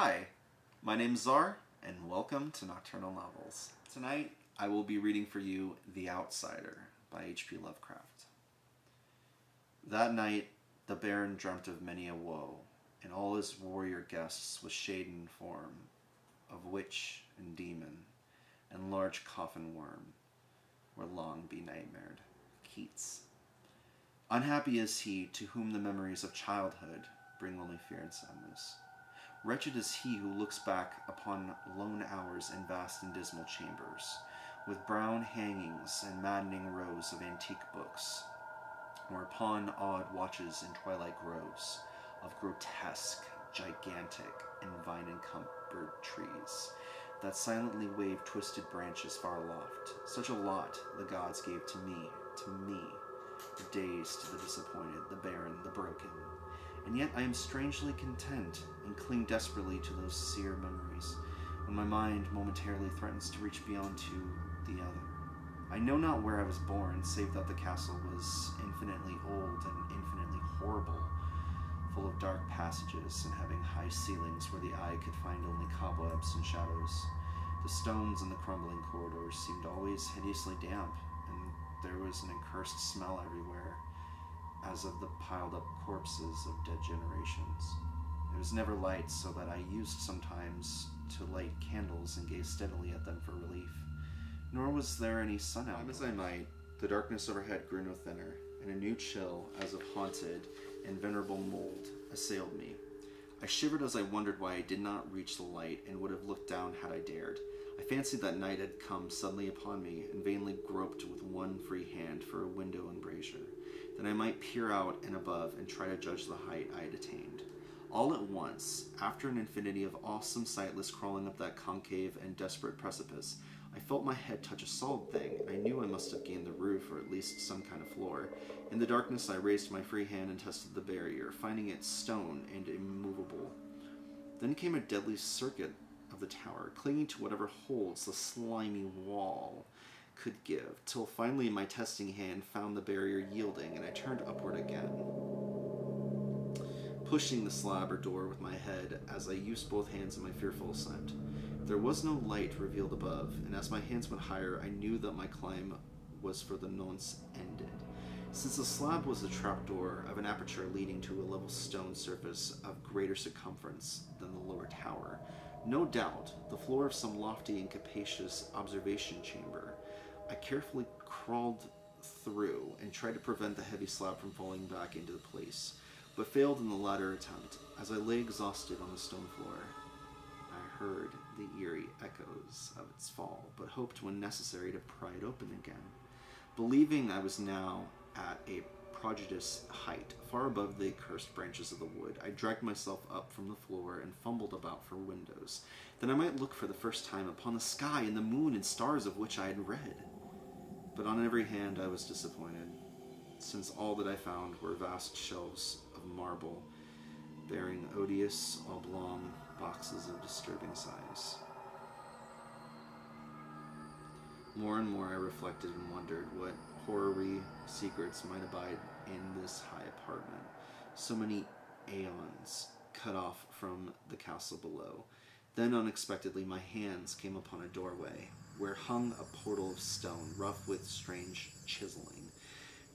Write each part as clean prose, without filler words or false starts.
Hi, my name's Zar, and welcome to Nocturnal Novels. Tonight, I will be reading for you The Outsider by H.P. Lovecraft. That night, the Baron dreamt of many a woe, and all his warrior guests with shade and form, of witch and demon, and large coffin worm, were long be-nightmared. Keats. Unhappy is he to whom the memories of childhood bring only fear and sadness. Wretched is he who looks back upon lone hours in vast and dismal chambers, with brown hangings and maddening rows of antique books, or upon odd watches in twilight groves of grotesque, gigantic, and vine-encumbered trees that silently wave twisted branches far aloft. Such a lot the gods gave to me, the dazed, the disappointed, the barren, the broken. And yet I am strangely content and cling desperately to those sere memories when my mind momentarily threatens to reach beyond to the other. I know not where I was born, save that the castle was infinitely old and infinitely horrible, full of dark passages and having high ceilings where the eye could find only cobwebs and shadows. The stones in the crumbling corridors seemed always hideously damp, and there was an accursed smell everywhere, as of the piled-up corpses of dead generations. There was never light, so that I used sometimes to light candles and gaze steadily at them for relief. Nor was there any sun out. As I might, the darkness overhead grew no thinner, and a new chill, as of haunted and venerable mold, assailed me. I shivered as I wondered why I did not reach the light, and would have looked down had I dared. I fancied that night had come suddenly upon me, and vainly groped with one free hand for a window embrasure, that I might peer out and above and try to judge the height I had attained. All at once, after an infinity of awesome sightless crawling up that concave and desperate precipice, I felt my head touch a solid thing, and I knew I must have gained the roof, or at least some kind of floor. In the darkness I raised my free hand and tested the barrier, finding it stone and immovable. Then came a deadly circuit of the tower, clinging to whatever holds the slimy wall could give, till finally my testing hand found the barrier yielding, and I turned upward again, pushing the slab or door with my head as I used both hands in my fearful ascent. There was no light revealed above, and as my hands went higher, I knew that my climb was for the nonce ended. Since the slab was the trapdoor of an aperture leading to a level stone surface of greater circumference than the lower tower, no doubt the floor of some lofty and capacious observation chamber, I carefully crawled through and tried to prevent the heavy slab from falling back into place, but failed in the latter attempt. As I lay exhausted on the stone floor, I heard the eerie echoes of its fall, but hoped when necessary to pry it open again. Believing I was now at a prodigious height, far above the accursed branches of the wood, I dragged myself up from the floor and fumbled about for windows, that I might look for the first time upon the sky and the moon and stars of which I had read. But on every hand I was disappointed, since all that I found were vast shelves of marble, bearing odious oblong boxes of disturbing size. More and more I reflected and wondered what horary secrets might abide in this high apartment, so many aeons cut off from the castle below. Then unexpectedly my hands came upon a doorway, where hung a portal of stone, rough with strange chiseling.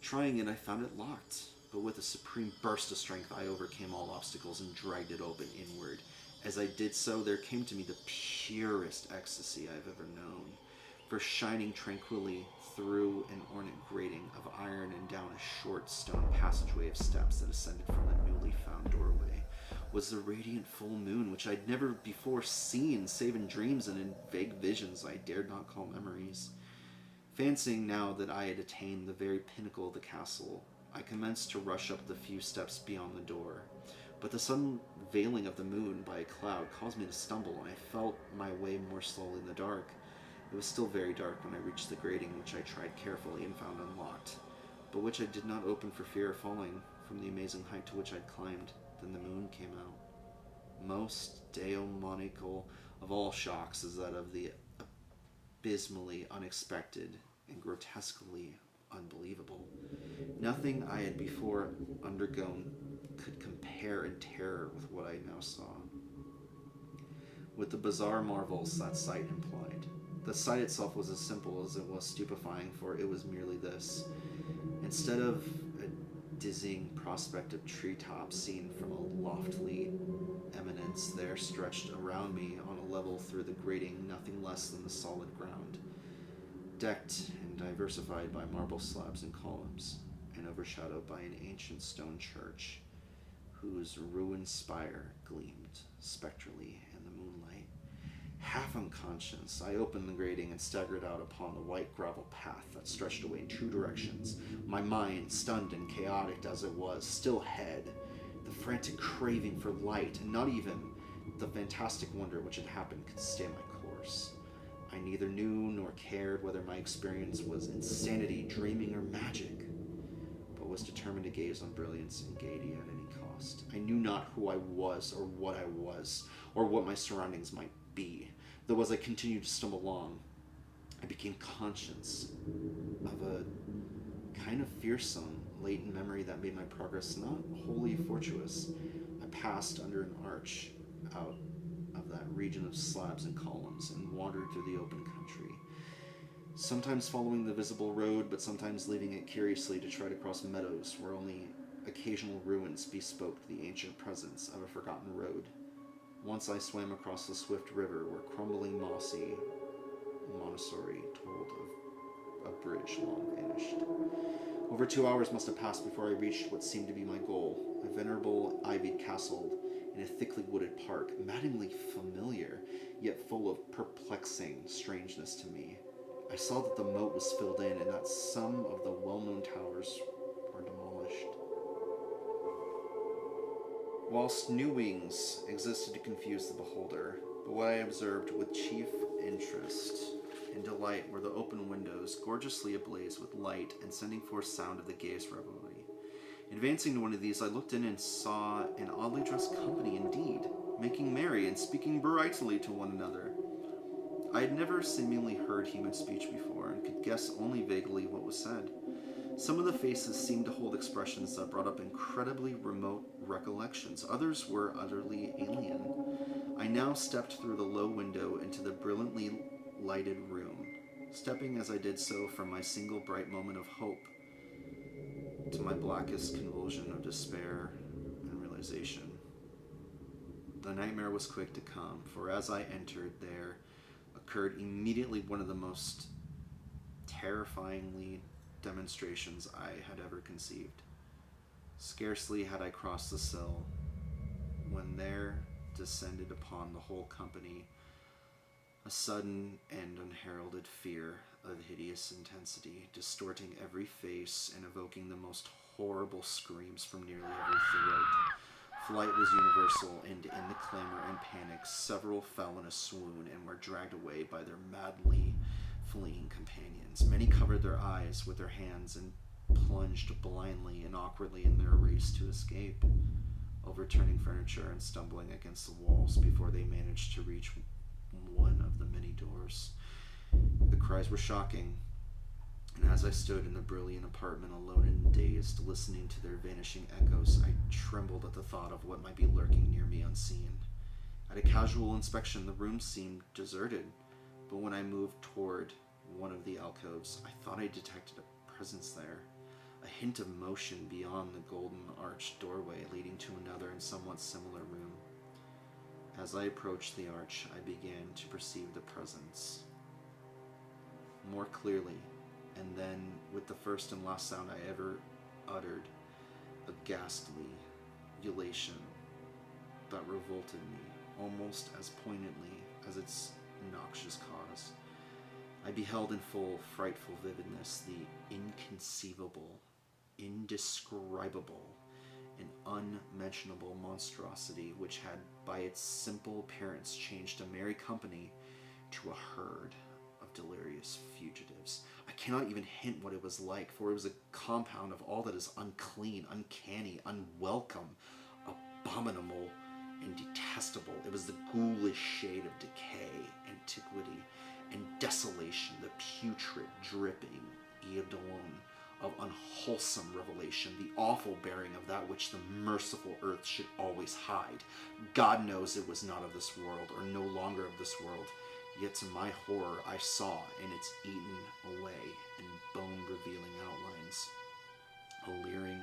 Trying it, I found it locked, but with a supreme burst of strength I overcame all obstacles and dragged it open inward. As I did so, there came to me the purest ecstasy I've ever known, for shining tranquilly through an ornate grating of iron and down a short stone passageway of steps that ascended from the newly found doorway was the radiant full moon, which I'd never before seen save in dreams and in vague visions I dared not call memories. Fancying now that I had attained the very pinnacle of the castle, I commenced to rush up the few steps beyond the door. But the sudden veiling of the moon by a cloud caused me to stumble, and I felt my way more slowly in the dark. It was still very dark when I reached the grating, which I tried carefully and found unlocked, but which I did not open for fear of falling from the amazing height to which I'd climbed. Then the moon came out. Most demoniacal of all shocks is that of the abysmally unexpected and grotesquely unbelievable. Nothing I had before undergone could compare in terror with what I now saw. with the bizarre marvels that sight implied. The sight itself was as simple as it was stupefying, for it was merely this. Instead of a dizzying prospect of treetops seen from a lofty eminence, there stretched around me on a level through the grating nothing less than the solid ground, decked and diversified by marble slabs and columns, and overshadowed by an ancient stone church, whose ruined spire gleamed spectrally in the moonlight. Half unconscious, I opened the grating and staggered out upon the white gravel path that stretched away in two directions. My mind, stunned and chaotic as it was, still had the frantic craving for light, and not even the fantastic wonder which had happened could stay my course. I neither knew nor cared whether my experience was insanity, dreaming, or magic, but was determined to gaze on brilliance and gaiety at any cost. I knew not who I was, or what I was, or what my surroundings might be, though as I continued to stumble along, I became conscious of a kind of fearsome, latent memory that made my progress not wholly fortuitous. I passed under an arch out of that region of slabs and columns and wandered through the open country, sometimes following the visible road, but sometimes leaving it curiously to tread across meadows where only occasional ruins bespoke the ancient presence of a forgotten road. Once I swam across the swift river where crumbling mossy Montessori told of a bridge long vanished. Over 2 hours must have passed before I reached what seemed to be my goal, a venerable ivied castle in a thickly wooded park, maddeningly familiar, yet full of perplexing strangeness to me. I saw that the moat was filled in and that some of the well-known towers were demolished, whilst new wings existed to confuse the beholder. But what I observed with chief interest and delight were the open windows, gorgeously ablaze with light and sending forth sound of the gayest revelry. Advancing to one of these, I looked in and saw an oddly dressed company indeed, making merry and speaking brightly to one another. I had never seemingly heard human speech before, and could guess only vaguely what was said. Some of the faces seemed to hold expressions that brought up incredibly remote recollections. Others were utterly alien. I now stepped through the low window into the brilliantly lighted room, stepping as I did so from my single bright moment of hope to my blackest convulsion of despair and realization. The nightmare was quick to come, for as I entered, there occurred immediately one of the most terrifyingly demonstrations I had ever conceived. Scarcely had I crossed the sill when there descended upon the whole company a sudden and unheralded fear of hideous intensity, distorting every face and evoking the most horrible screams from nearly every throat. Flight was universal, and in the clamor and panic, several fell in a swoon and were dragged away by their madly fleeing companions. Many covered their eyes with their hands and plunged blindly and awkwardly in their race to escape, overturning furniture and stumbling against the walls before they managed to reach one of the many doors. The cries were shocking, and as I stood in the brilliant apartment alone and dazed, listening to their vanishing echoes, I trembled at the thought of what might be lurking near me unseen. At a casual inspection, the room seemed deserted, but when I moved toward one of the alcoves, I thought I detected a presence there, a hint of motion beyond the golden arched doorway leading to another and somewhat similar room. As I approached the arch, I began to perceive the presence more clearly, and then, with the first and last sound I ever uttered, a ghastly ululation that revolted me almost as poignantly as its noxious cause. I beheld in full, frightful vividness the inconceivable, indescribable, and unmentionable monstrosity which had, by its simple appearance, changed a merry company to a herd of delirious fugitives. I cannot even hint what it was like, for it was a compound of all that is unclean, uncanny, unwelcome, abominable, and detestable. It was the ghoulish shade of decay, antiquity, and desolation, the putrid, dripping eidolon of unwholesome revelation, the awful bearing of that which the merciful earth should always hide. God knows it was not of this world, or no longer of this world, yet to my horror I saw in its eaten away and bone-revealing outlines a leering,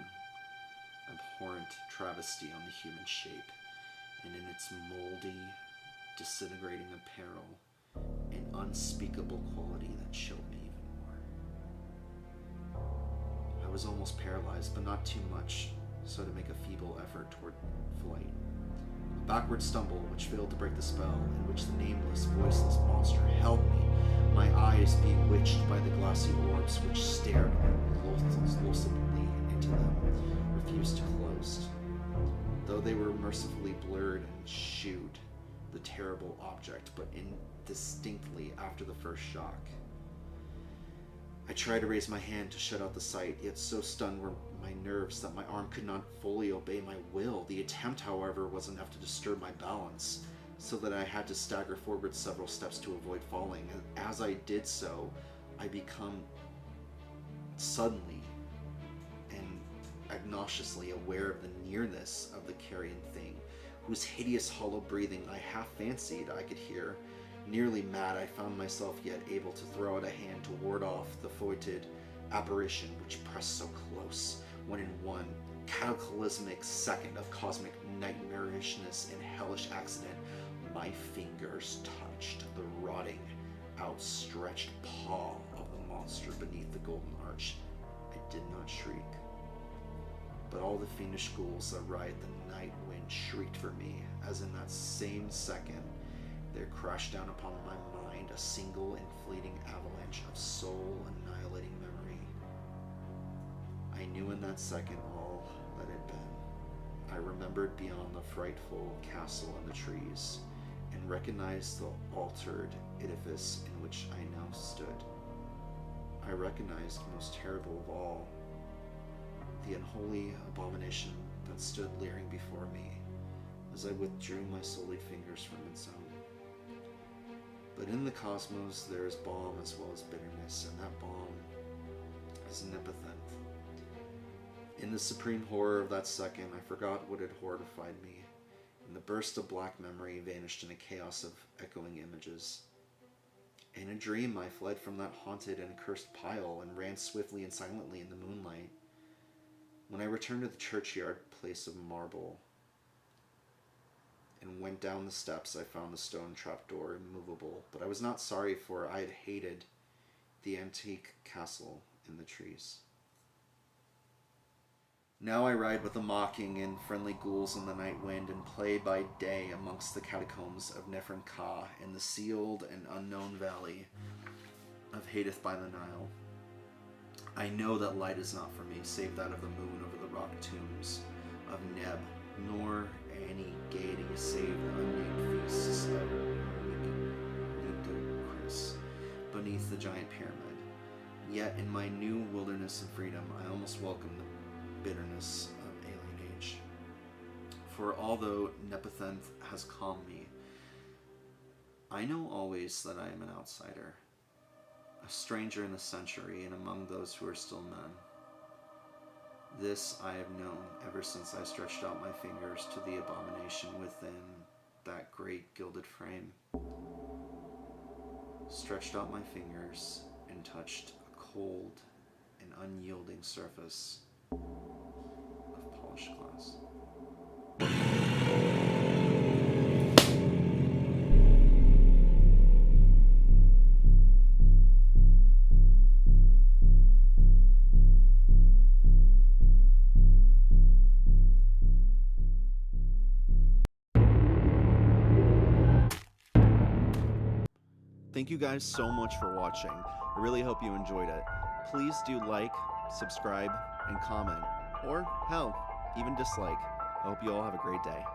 abhorrent travesty on the human shape, and in its moldy, disintegrating apparel, an unspeakable quality that chilled me even more. I was almost paralyzed, but not too much, so to make a feeble effort toward flight. A backward stumble which failed to break the spell, in which the nameless, voiceless monster held me, my eyes bewitched by the glassy orbs which stared loathsomely into them, refused to close, though they were mercifully blurred and shewed the terrible object, but indistinctly after the first shock. I tried to raise my hand to shut out the sight, yet so stunned were my nerves that my arm could not fully obey my will. The attempt, however, was enough to disturb my balance, so that I had to stagger forward several steps to avoid falling, and as I did so, I became suddenly and obnoxiously aware of the nearness of the carrion thing, whose hideous hollow breathing I half fancied I could hear. Nearly mad, I found myself yet able to throw out a hand to ward off the foeted apparition which pressed so close, when in one cataclysmic second of cosmic nightmarishness and hellish accident, my fingers touched the rotting, outstretched paw of the monster beneath the golden arch. I did not shriek, but all the fiendish ghouls that ride the night wind shrieked for me, as in that same second there crashed down upon my mind a single and fleeting avalanche of soul-annihilating memory. I knew in that second all that had been. I remembered beyond the frightful castle and the trees, and recognized the altered edifice in which I now stood. I recognized, most terrible of all, the unholy abomination that stood leering before me as I withdrew my sullied fingers from its own. But in the cosmos there is balm as well as bitterness, and that balm is Nepotheth. In the supreme horror of that second, I forgot what had horrified me, and the burst of black memory vanished in a chaos of echoing images. In a dream I fled from that haunted and accursed pile and ran swiftly and silently in the moonlight. When I returned to the churchyard place of marble and went down the steps, I found the stone trapdoor immovable, but I was not sorry, for I had hated the antique castle in the trees. Now I ride with the mocking and friendly ghouls in the night wind, and play by day amongst the catacombs of Neferin Ka in the sealed and unknown valley of Hadith by the Nile. I know that light is not for me, save that of the moon over the rock tombs of Neb, nor any gaiety save the unnamed feasts of Nitocris beneath the giant pyramid. Yet in my new wilderness and freedom, I almost welcome the bitterness of alienage. For although Nepotheth has calmed me, I know always that I am an outsider, a stranger in the century and among those who are still men. This I have known ever since I stretched out my fingers to the abomination within that great gilded frame. Stretched out my fingers and touched a cold and unyielding surface of polished glass. Thank you guys so much for watching. I really hope you enjoyed it. Please do like, subscribe, and comment. Or, hell, even dislike. I hope you all have a great day.